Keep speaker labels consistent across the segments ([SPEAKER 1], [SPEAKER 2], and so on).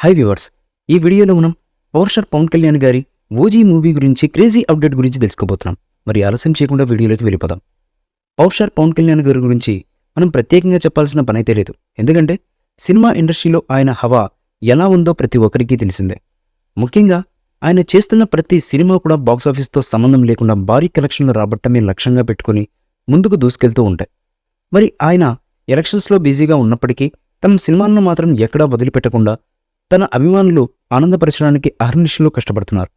[SPEAKER 1] Hi viewers, ఈ వీడియోలో మనం పవర్ స్టార్ పవన్ కళ్యాణ్ గారి ఓజీ మూవీ గురించి క్రేజీ అప్డేట్ గురించి తెలుసుకోబోతున్నాం. మరి ఆలస్యం చేయకుండా వీడియోలోకి వెళ్ళిపోదాం. పవర్ స్టార్ పవన్ కళ్యాణ్ గారి గురించి మనం ప్రత్యేకంగా చెప్పాల్సిన పనైతే లేదు. ఎందుకంటే సినిమా ఇండస్ట్రీలో ఆయన హవా ఎలా ఉందో ప్రతి ఒక్కరికి తెలిసిందే. ముఖ్యంగా ఆయన చేస్తున్న ప్రతి సినిమా కూడా బాక్సాఫీస్తో సంబంధం లేకుండా భారీ కలెక్షన్లు రాబట్టమే లక్ష్యంగా పెట్టుకుని ముందుకు దూసుకెళ్తూ ఉంటాయి. మరి ఆయన ఎలక్షన్స్లో బిజీగా ఉన్నప్పటికీ తమ సినిమాలను మాత్రం ఎక్కడా వదిలిపెట్టకుండా తన అభిమానులు ఆనందపరచడానికి అహర్నిశలు కష్టపడుతున్నారు.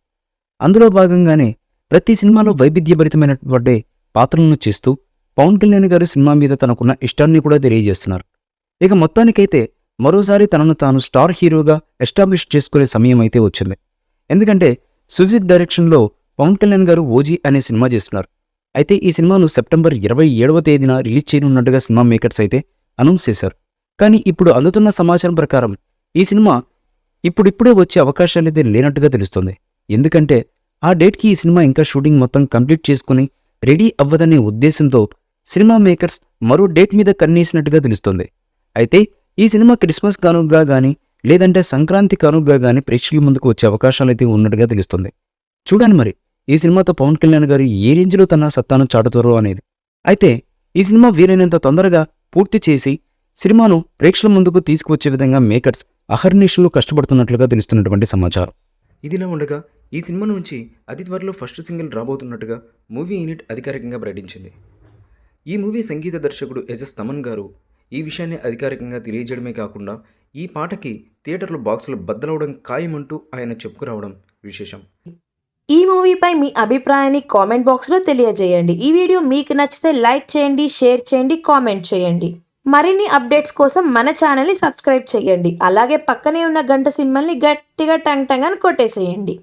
[SPEAKER 1] అందులో భాగంగానే ప్రతి సినిమాలో వైవిధ్యభరితమైనటువంటి పాత్రలను చేస్తూ పవన్ కళ్యాణ్ గారు సినిమా మీద తనకున్న ఇష్టాన్ని కూడా తెలియజేస్తున్నారు. ఇక మొత్తానికైతే మరోసారి తనను తాను స్టార్ హీరోగా ఎస్టాబ్లిష్ చేసుకునే సమయం అయితే వచ్చింది. ఎందుకంటే సుజిత్ డైరెక్షన్లో పవన్ కళ్యాణ్ గారు ఓజీ అనే సినిమా చేస్తున్నారు. అయితే ఈ సినిమాను సెప్టెంబర్ 27వ తేదీన రిలీజ్ చేయనున్నట్టుగా సినిమా మేకర్స్ అయితే అనౌన్స్ చేశారు. కానీ ఇప్పుడు అందుతున్న సమాచారం ప్రకారం ఈ సినిమా ఇప్పుడిప్పుడే వచ్చే అవకాశాలైతే లేనట్టుగా తెలుస్తుంది. ఎందుకంటే ఆ డేట్కి ఈ సినిమా ఇంకా షూటింగ్ మొత్తం కంప్లీట్ చేసుకుని రెడీ అవ్వదనే ఉద్దేశంతో సినిమా మేకర్స్ మరో డేట్ మీద కన్నేసినట్టుగా తెలుస్తుంది. అయితే ఈ సినిమా క్రిస్మస్ కానుకగా గానీ లేదంటే సంక్రాంతి కానుకగా గానీ ప్రేక్షకుల ముందుకు వచ్చే అవకాశాలైతే ఉన్నట్టుగా తెలుస్తుంది. చూడండి మరి ఈ సినిమాతో పవన్ కళ్యాణ్ గారు ఏ రేంజ్లో తన సత్తాను చాటుతారో అనేది. అయితే ఈ సినిమా వీలైనంత తొందరగా పూర్తి చేసి సినిమాను ప్రేక్షకుల ముందుకు తీసుకువచ్చే విధంగా మేకర్స్ అహర్నిశలు కష్టపడుతున్నట్లుగా తెలుస్తున్నటువంటి సమాచారం. ఇదిలా ఉండగా ఈ సినిమా నుంచి అతి త్వరలో ఫస్ట్ సింగిల్ రాబోతున్నట్టుగా మూవీ యూనిట్ అధికారికంగా ప్రకటించింది. ఈ మూవీ సంగీత దర్శకుడు ఎస్ఎస్ తమన్ గారు ఈ విషయాన్ని అధికారికంగా తెలియజేయడమే కాకుండా ఈ పాటకి థియేటర్లో బాక్సులు బద్దలవడం ఖాయమంటూ ఆయన చెప్పుకురావడం విశేషం.
[SPEAKER 2] ఈ మూవీపై మీ అభిప్రాయాన్ని కామెంట్ బాక్స్లో తెలియజేయండి. ఈ వీడియో మీకు నచ్చితే లైక్ చేయండి, షేర్ చేయండి, కామెంట్ చేయండి. మరిన్ని అప్డేట్స్ కోసం మన ఛానల్ని సబ్స్క్రైబ్ చేయండి. అలాగే పక్కనే ఉన్న గంట సింబల్ని గట్టిగా టంగ్ టంగ్ అని కొట్టేసేయండి.